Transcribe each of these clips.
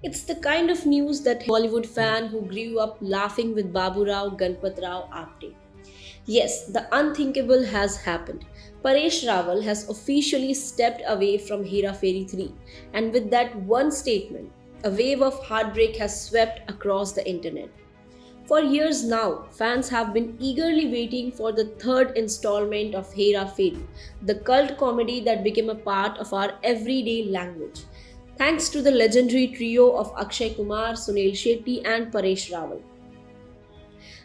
It's the kind of news that Bollywood fan who grew up laughing with Babu Rao Ganpat Rao Apte. Yes, the unthinkable has happened. Paresh Rawal has officially stepped away from Hera Fairy 3, and with that one statement, a wave of heartbreak has swept across the internet. For years now, fans have been eagerly waiting for the third installment of Hera Fairy, the cult comedy that became a part of our everyday language. Thanks to the legendary trio of Akshay Kumar, Sunil Shetty, and Paresh Rawal.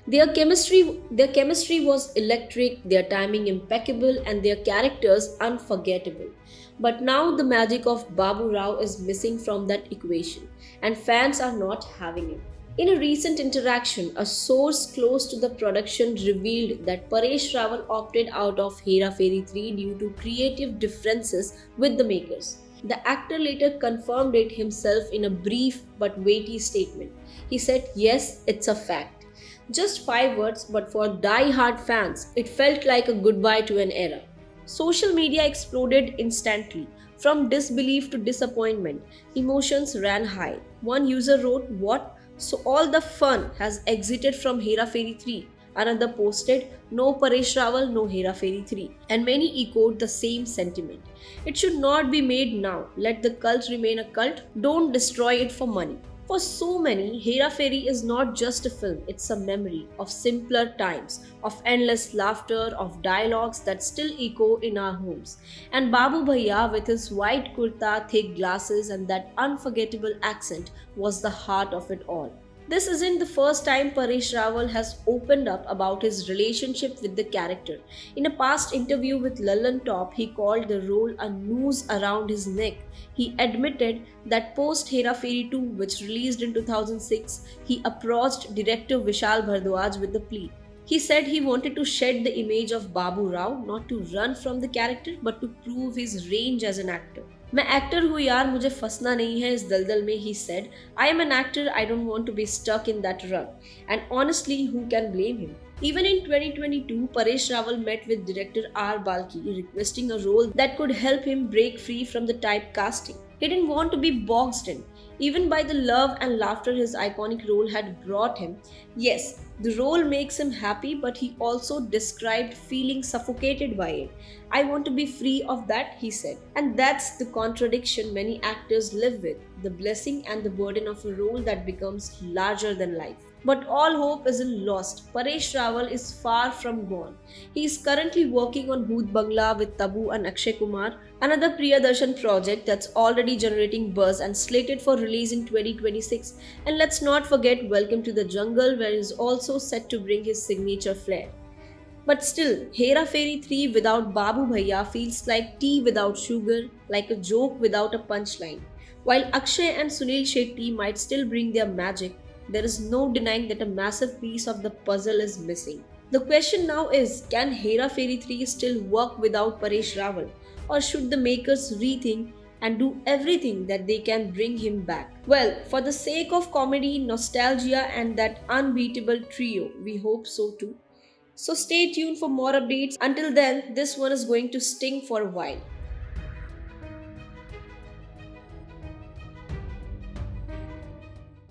Their chemistry was electric, their timing impeccable, and their characters unforgettable. But now the magic of Babu Rao is missing from that equation, and fans are not having it. In a recent interaction, a source close to the production revealed that Paresh Rawal opted out of Hera Fairy 3 due to creative differences with the makers. The actor later confirmed it himself in a brief but weighty statement. He said, "Yes, it's a fact." Just 5 words, but for die-hard fans, it felt like a goodbye to an era. Social media exploded instantly. From disbelief to disappointment, emotions ran high. One user wrote, "What? So all the fun has exited from Hera Fairy 3." Another posted, "No Paresh Rawal, no Hera Fairy 3." And many echoed the same sentiment. It should not be made now. Let the cult remain a cult. Don't destroy it for money. For so many, Hera Fairy is not just a film, it's a memory of simpler times, of endless laughter, of dialogues that still echo in our homes. And Babu Bhaiya, with his white kurta, thick glasses, and that unforgettable accent, was the heart of it all. This isn't the first time Paresh Rawal has opened up about his relationship with the character. In a past interview with Lallan Top, he called the role a noose around his neck. He admitted that post Hera Fairy 2, which released in 2006, he approached director Vishal Bhardwaj with the plea. He said he wanted to shed the image of Babu Rao, not to run from the character, but to prove his range as an actor. मैं actor हूँ यार, मुझे फंसना नहीं है इस दलदल में, he said. I am an actor, I don't want to be stuck in that rut. And honestly, who can blame him? Even in 2022, Paresh Rawal met with director R. Balki requesting a role that could help him break free from the typecasting. He didn't want to be boxed in, even by the love and laughter his iconic role had brought him. Yes, the role makes him happy, but he also described feeling suffocated by it. "I want to be free of that," he said. And that's the contradiction many actors live with, the blessing and the burden of a role that becomes larger than life. But all hope isn't lost. Paresh Rawal is far from gone. He is currently working on Bhoot Bangla with Tabu and Akshay Kumar, another Priyadarshan project that's already generating buzz and slated for release in 2026. And let's not forget Welcome to the Jungle, where he is also set to bring his signature flair. But still, Hera Fairy 3 without Babu Bhaiya feels like tea without sugar, like a joke without a punchline. While Akshay and Sunil Shetty might still bring their magic, there is no denying that a massive piece of the puzzle is missing. The question now is, can Hera Fairy 3 still work without Paresh Rawal? Or should the makers rethink and do everything that they can bring him back? Well, for the sake of comedy, nostalgia, and that unbeatable trio, we hope so too. So stay tuned for more updates. Until then, this one is going to sting for a while.